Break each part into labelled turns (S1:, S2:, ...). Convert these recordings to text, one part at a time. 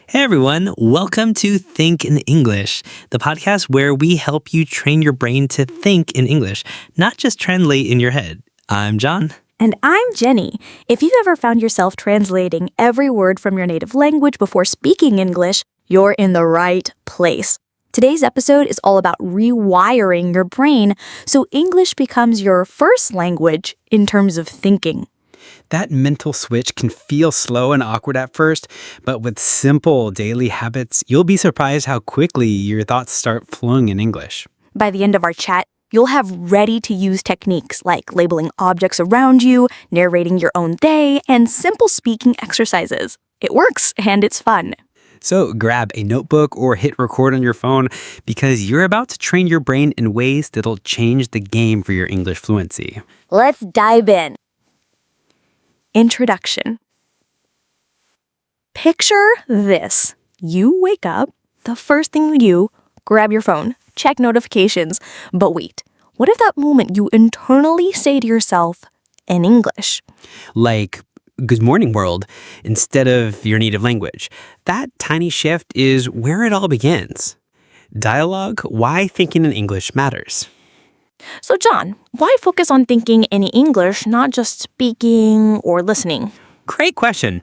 S1: Hey everyone, welcome to Think in English, the podcast where we help you train your brain to think in English, not just translate in your head. I'm John.
S2: And I'm Jenny. If you've ever found yourself translating every word from your native language before speaking English, you're in the right place. Today's episode is all about rewiring your brain so English becomes your first language in terms of thinking.
S1: That mental switch can feel slow and awkward at first, but with simple daily habits, you'll be surprised how quickly your thoughts start flowing in English.
S2: By the end of our chat, you'll have ready-to-use techniques like labeling objects around you, narrating your own day, and simple speaking exercises. It works, and it's fun.
S1: So grab a notebook or hit record on your phone because you're about to train your brain in ways that'll change the game for your English fluency.
S2: Let's dive in. Introduction. Picture this. You wake up, the first thing you do, grab your phone, check notifications. But wait, what if that moment you internally say to yourself in English?
S1: Like, good morning, world, instead of your native language. That tiny shift is where it all begins. Dialogue, why thinking in English matters.
S2: So John, why focus on thinking in English, not just speaking or listening?
S1: Great question.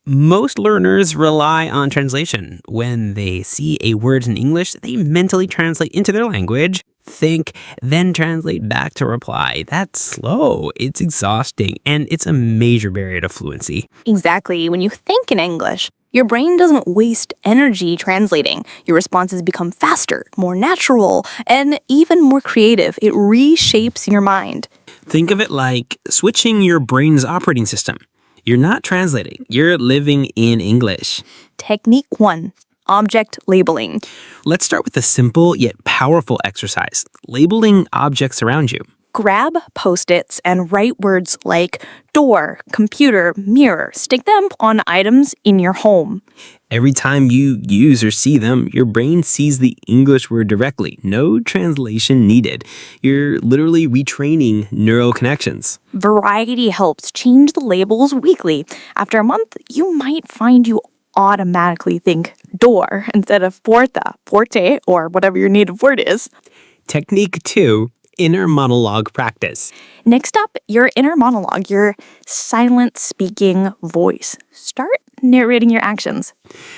S1: Most learners rely on translation. When they see a word in English, they mentally translate into their language, think, then translate back to reply. That's slow, it's exhausting, and it's a major barrier to fluency.
S2: Exactly. When you think in English, your brain doesn't waste energy translating. Your responses become faster, more natural, and even more creative. It reshapes your mind.
S1: Think of it like switching your brain's operating system. You're not translating, you're living in English.
S2: Technique 1. Object labeling.
S1: Let's start with a simple yet powerful exercise, labeling objects around you.
S2: Grab Post-its and write words like door, computer, mirror. Stick them on items in your home.
S1: Every time you use or see them, your brain sees the English word directly. No translation needed. You're literally retraining neural connections.
S2: Variety helps. Change the labels weekly. After a month, you might find you automatically think door instead of porta, forte, or whatever your native word is.
S1: Technique 2. Inner monologue practice.
S2: Next up, your inner monologue, your silent speaking voice. Start narrating your actions.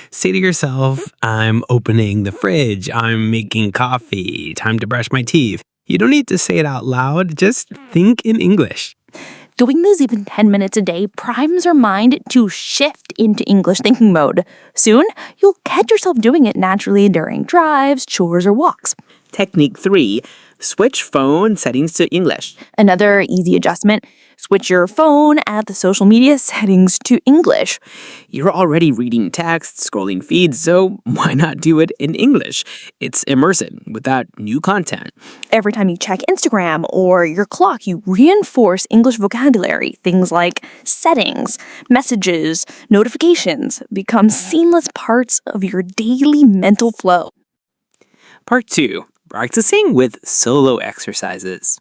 S1: Say to yourself, I'm opening the fridge, I'm making coffee, time to brush my teeth. You don't need to say it out loud, just think in English.
S2: Doing this even 10 minutes a day primes your mind to shift into English thinking mode. Soon, you'll catch yourself doing it naturally during drives, chores, or walks.
S1: Technique 3. Switch phone settings to English.
S2: Another easy adjustment, switch your phone at the social media settings to English.
S1: You're already reading text, scrolling feeds, so why not do it in English? It's immersive without new content.
S2: Every time you check Instagram or your clock, you reinforce English vocabulary. Things like settings, messages, notifications become seamless parts of your daily mental flow.
S1: Part 2. Practicing with solo exercises.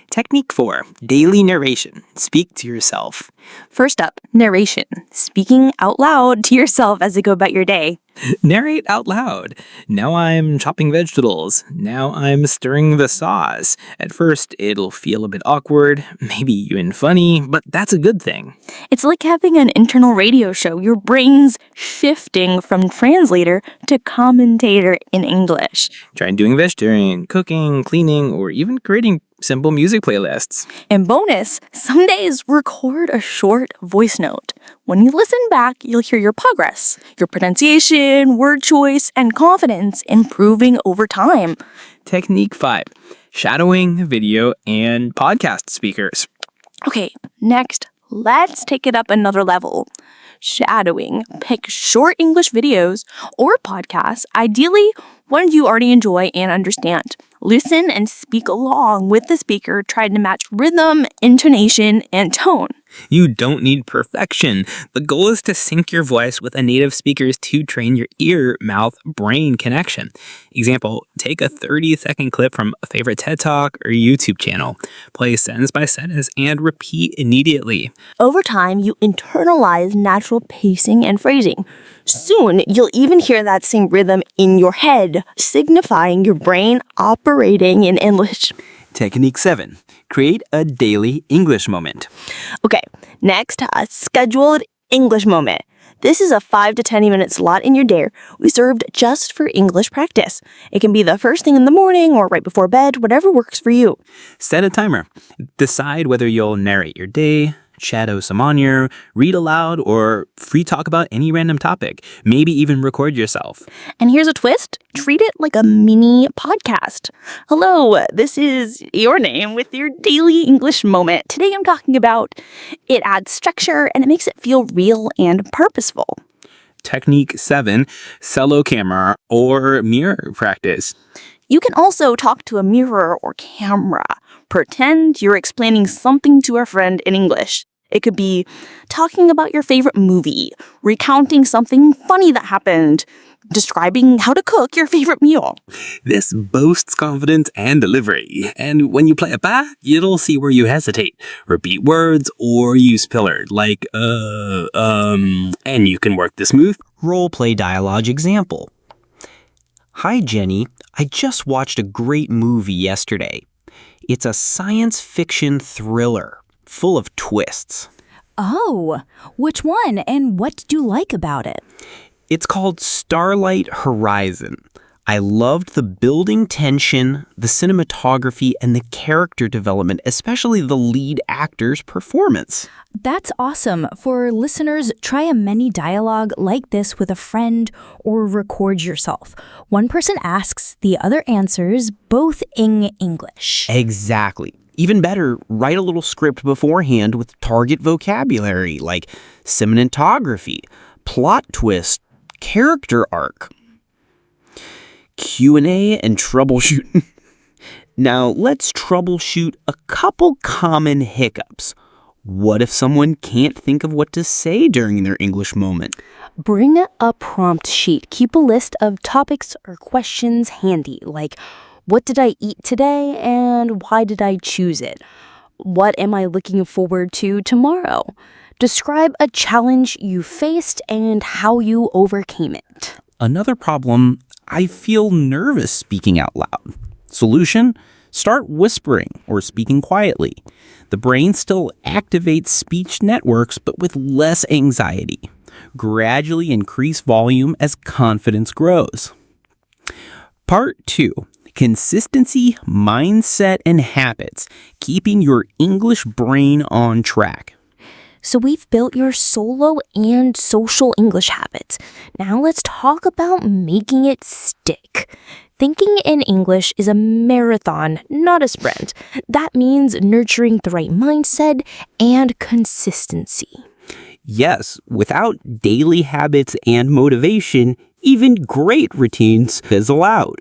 S1: Technique 4. Daily narration. Speak to yourself.
S2: First up, narration. Speaking out loud to yourself as you go about your day.
S1: Narrate out loud. Now I'm chopping vegetables. Now I'm stirring the sauce. At first, it'll feel a bit awkward, maybe even funny, but that's a good thing.
S2: It's like having an internal radio show. Your brain's shifting from translator to commentator in English.
S1: Try doing vegetarian, cooking, cleaning, or even creating simple music playlists.
S2: And bonus, some days record a short voice note. When you listen back, you'll hear your progress, your pronunciation, word choice, and confidence improving over time.
S1: Technique 5. Shadowing video and podcast speakers.
S2: Okay, next, let's take it up another level. Shadowing. Pick short English videos or podcasts, ideally ones you already enjoy and understand. Listen and speak along with the speaker, trying to match rhythm, intonation, and tone.
S1: You don't need perfection. The goal is to sync your voice with a native speaker's to train your ear-mouth-brain connection. Example, take a 30-second clip from a favorite TED Talk or YouTube channel. Play sentence by sentence and repeat immediately.
S2: Over time, you internalize natural pacing and phrasing. Soon, you'll even hear that same rhythm in your head, signifying your brain operating in English.
S3: Technique 7. Create a daily English moment.
S2: Okay, next, a scheduled English moment. This is a 5 to 10 minute slot in your day reserved just for English practice. It can be the first thing in the morning or right before bed, whatever works for you.
S3: Set a timer. Decide whether you'll narrate your day, shadow someone, read aloud, or free talk about any random topic. Maybe even record yourself.
S2: And here's a twist. Treat it like a mini podcast. Hello, this is your name with your daily English moment. Today I'm talking about it adds structure and it makes it feel real and purposeful.
S3: Technique 7. Cello camera or mirror practice.
S2: You can also talk to a mirror or camera. Pretend you're explaining something to a friend in English. It could be talking about your favorite movie, recounting something funny that happened, describing how to cook your favorite meal.
S3: This boasts confidence and delivery. And when you play it back, it'll see where you hesitate. Repeat words or use filler like, and you can work the smooth
S1: Role-play dialogue example. Hi, Jenny. I just watched a great movie yesterday. It's a science fiction thriller full of twists.
S4: Oh, which one and what did you like about it?
S1: It's called Starlight Horizon. I loved the building tension, the cinematography, and the character development, especially the lead actor's performance.
S4: That's awesome. For listeners, try a mini dialogue like this with a friend or record yourself. One person asks, the other answers, both in English.
S1: Exactly. Even better, write a little script beforehand with target vocabulary like cinematography, plot twist, character arc, Q&A, and troubleshoot. Now, let's troubleshoot a couple common hiccups. What if someone can't think of what to say during their English moment?
S5: Bring a prompt sheet. Keep a list of topics or questions handy, like what did I eat today and why did I choose it? What am I looking forward to tomorrow? Describe a challenge you faced and how you overcame it.
S3: Another problem, I feel nervous speaking out loud. Solution? Start whispering or speaking quietly. The brain still activates speech networks, but with less anxiety. Gradually increase volume as confidence grows. Part 2. Consistency, mindset, and habits. Keeping your English brain on track.
S5: So we've built your solo and social English habits. Now let's talk about making it stick. Thinking in English is a marathon, not a sprint. That means nurturing the right mindset and consistency.
S3: Yes, without daily habits and motivation, even great routines fizzle out.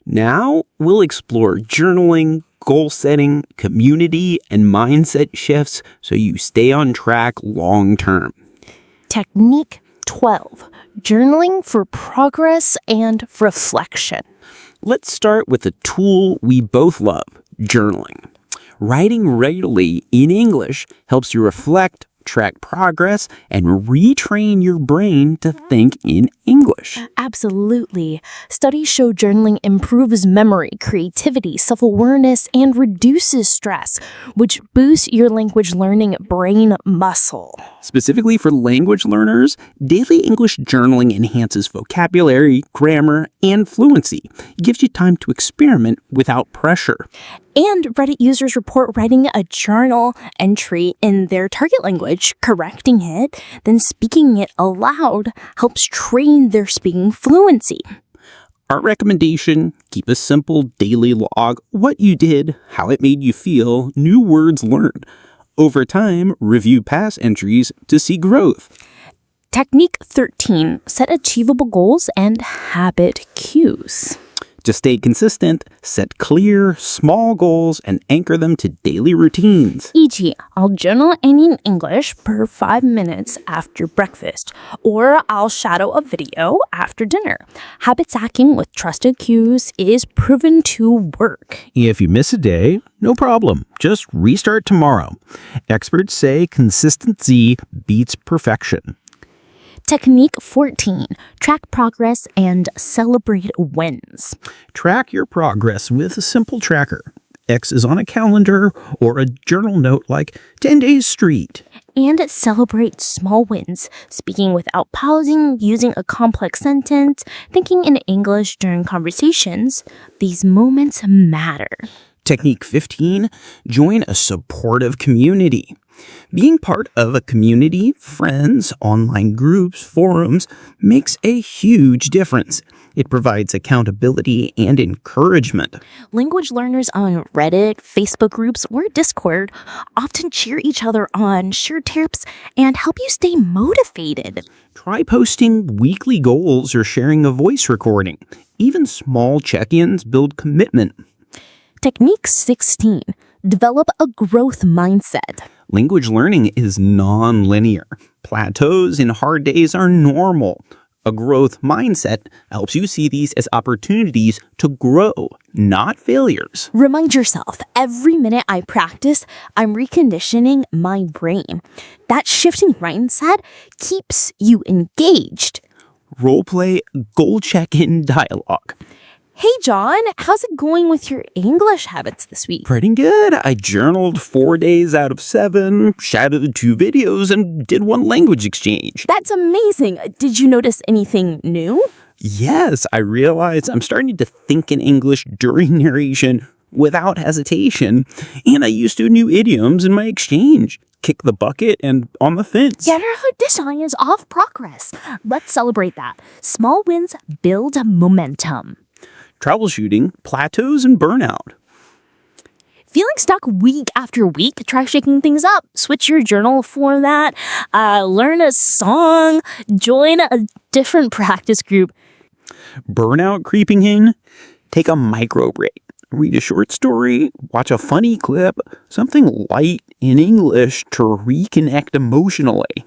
S3: Now we'll explore journaling, goal setting, community, and mindset shifts so you stay on track long term.
S5: Technique 12. Journaling for progress and reflection.
S3: Let's start with a tool we both love, journaling. Writing regularly in English helps you reflect, track progress, and retrain your brain to think in English.
S5: Absolutely. Studies show journaling improves memory, creativity, self-awareness, and reduces stress, which boosts your language learning brain muscle.
S3: Specifically for language learners, daily English journaling enhances vocabulary, grammar, and fluency. It gives you time to experiment without pressure.
S5: And Reddit users report writing a journal entry in their target language, correcting it, then speaking it aloud helps train their speaking fluency.
S3: Our recommendation, keep a simple daily log, what you did, how it made you feel, new words learned. Over time, review past entries to see growth.
S5: Technique 13. Set achievable goals and habit cues.
S3: To stay consistent, set clear, small goals and anchor them to daily routines.
S5: 1. I'll journal in English per 5 minutes after breakfast, or I'll shadow a video after dinner. Habit stacking with trusted cues is proven to work.
S3: If you miss a day, no problem. Just restart tomorrow. Experts say consistency beats perfection.
S2: Technique 14. Track progress and celebrate wins.
S3: Track your progress with a simple tracker. X is on a calendar or a journal note like 10 days straight.
S2: And celebrate small wins, speaking without pausing, using a complex sentence, thinking in English during conversations. These moments matter.
S3: Technique 15. Join a supportive community. Being part of a community, friends, online groups, forums, makes a huge difference. It provides accountability and encouragement.
S2: Language learners on Reddit, Facebook groups, or Discord often cheer each other on, share tips, and help you stay motivated.
S3: Try posting weekly goals or sharing a voice recording. Even small check-ins build commitment.
S2: Technique 16. Develop a growth mindset.
S3: Language learning is non-linear. Plateaus and hard days are normal. A growth mindset helps you see these as opportunities to grow, not failures.
S2: Remind yourself, every minute I practice, I'm reconditioning my brain. That shifting mindset keeps you engaged.
S3: Roleplay goal check-in dialogue.
S2: Hey, John, how's it going with your English habits this week?
S3: Pretty good. I journaled 4 days out of 7, shadowed 2 videos, and did 1 language exchange.
S2: That's amazing. Did you notice anything new?
S3: Yes, I realized I'm starting to think in English during narration without hesitation, and I used 2 new idioms in my exchange. Kick the bucket and on the fence.
S2: This sign is of progress. Let's celebrate that. Small wins build momentum.
S3: Troubleshooting, plateaus, and burnout.
S2: Feeling stuck week after week? Try shaking things up. Switch your journal format, learn a song, join a different practice group.
S3: Burnout creeping in? Take a micro break. Read a short story, watch a funny clip, something light in English to reconnect emotionally.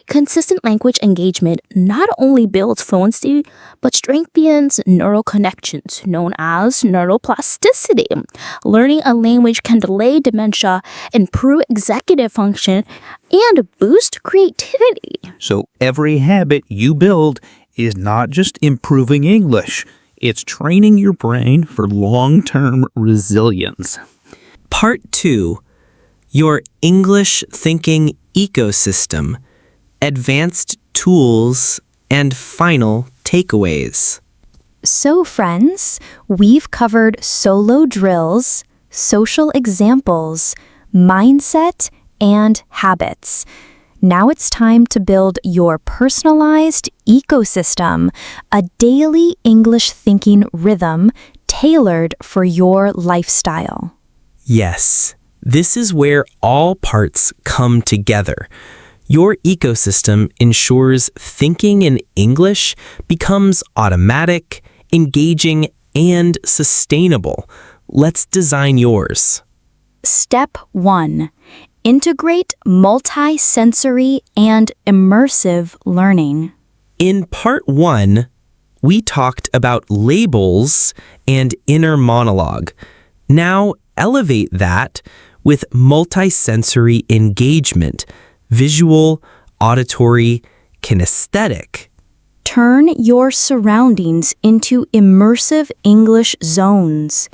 S2: Consistent language engagement not only builds fluency, but strengthens neural connections known as neuroplasticity. Learning a language can delay dementia, improve executive function, and boost creativity.
S6: So every habit you build is not just improving English, it's training your brain for long-term resilience.
S1: Part 2. Your English thinking ecosystem. Advanced tools, and final takeaways.
S4: So, friends, we've covered solo drills, social examples, mindset, and habits. Now it's time to build your personalized ecosystem, a daily English thinking rhythm tailored for your lifestyle.
S1: Yes, this is where all parts come together. Your ecosystem ensures thinking in English becomes automatic, engaging, and sustainable. Let's design yours.
S4: Step 1. Integrate multi-sensory and immersive learning.
S1: In part 1, we talked about labels and inner monologue. Now elevate that with multi-sensory engagement. Visual, auditory, kinesthetic.
S4: Turn your surroundings into immersive English zones.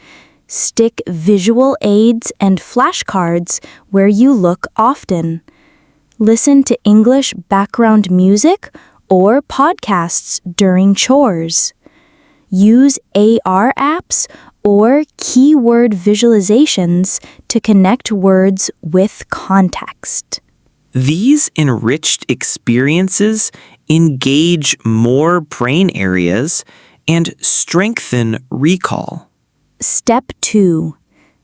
S4: Stick visual aids and flashcards where you look often. Listen to English background music or podcasts during chores. Use AR apps or keyword visualizations to connect words with context.
S1: These enriched experiences engage more brain areas and strengthen recall.
S4: Step 2.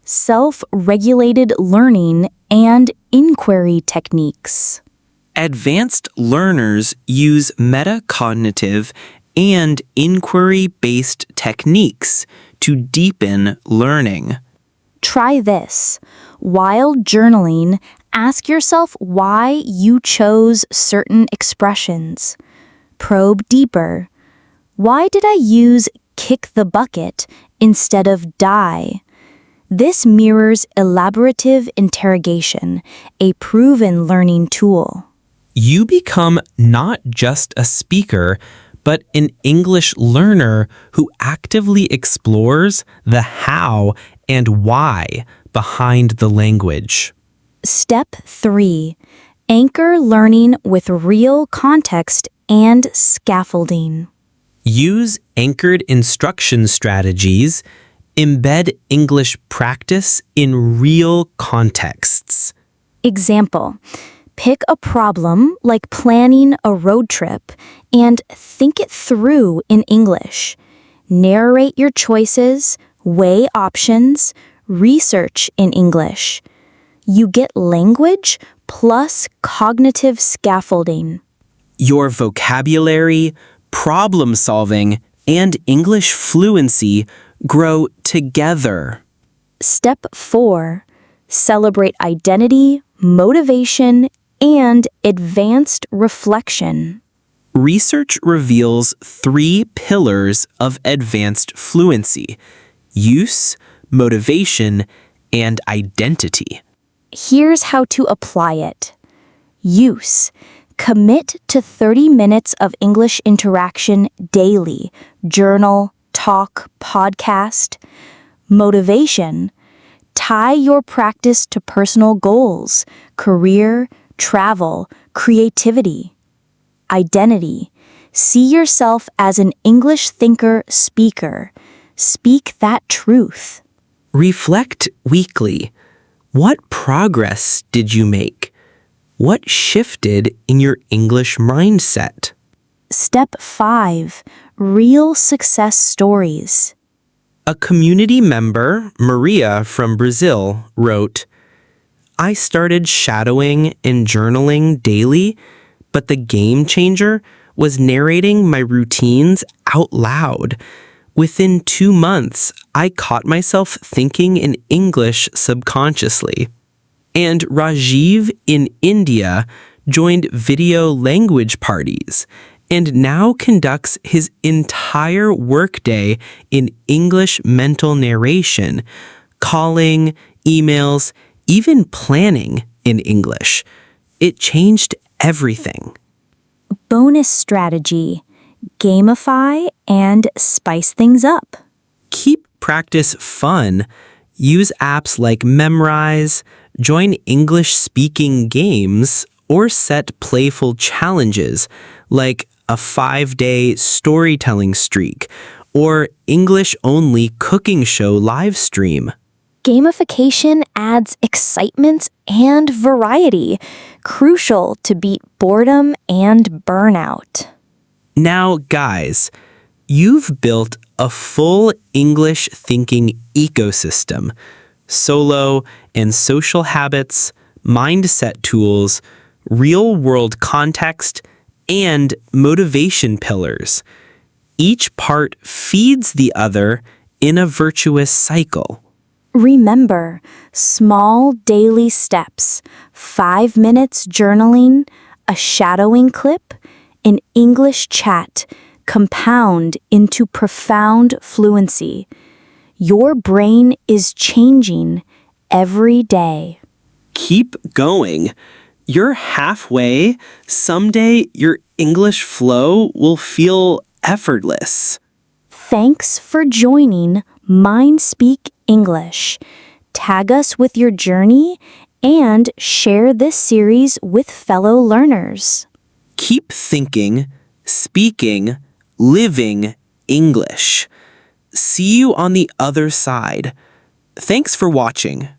S4: Self-regulated learning and inquiry techniques.
S1: Advanced learners use metacognitive and inquiry-based techniques to deepen learning.
S2: Try this. While journaling, ask yourself why you chose certain expressions. Probe deeper. Why did I use kick the bucket instead of die? This mirrors elaborative interrogation, a proven learning tool.
S1: You become not just a speaker, but an English learner who actively explores the how and why behind the language.
S2: Step 3. Anchor learning with real context and scaffolding.
S1: Use anchored instruction strategies. Embed English practice in real contexts.
S2: Example. Pick a problem like planning a road trip and think it through in English. Narrate your choices, weigh options, research in English. You get language plus cognitive scaffolding.
S1: Your vocabulary, problem solving, and English fluency grow together.
S2: Step 4. Celebrate identity, motivation, and advanced reflection.
S1: Research reveals 3 pillars of advanced fluency: use, motivation, and identity.
S2: Here's how to apply it. Use. Commit to 30 minutes of English interaction daily. Journal, talk, podcast. Motivation. Tie your practice to personal goals, career, travel, creativity. Identity. See yourself as an English thinker, speaker. Speak that truth.
S1: Reflect weekly. What progress did you make? What shifted in your English mindset?
S2: Step 5. Real success stories.
S1: A community member, Maria from Brazil, wrote, "I started shadowing and journaling daily, but the game changer was narrating my routines out loud. Within 2 months, I caught myself thinking in English subconsciously." And Rajiv in India joined video language parties and now conducts his entire workday in English mental narration, calling, emails, even planning in English. It changed everything.
S2: Bonus strategy. Gamify and spice things up.
S1: Keep practice fun. Use apps like Memrise, join English-speaking games, or set playful challenges like a 5-day storytelling streak or English-only cooking show live stream.
S2: Gamification adds excitement and variety, crucial to beat boredom and burnout.
S1: Now, guys, you've built a full English thinking ecosystem: solo and social habits, mindset tools, real-world context, and motivation pillars. Each part feeds the other in a virtuous cycle.
S2: Remember, small daily steps, 5 minutes journaling, a shadowing clip, an English chat compound into profound fluency. Your brain is changing every day.
S1: Keep going. You're halfway. Someday your English flow will feel effortless.
S2: Thanks for joining Mind Speak English. Tag us with your journey and share this series with fellow learners.
S1: Keep thinking, speaking, living English. See you on the other side. Thanks for watching.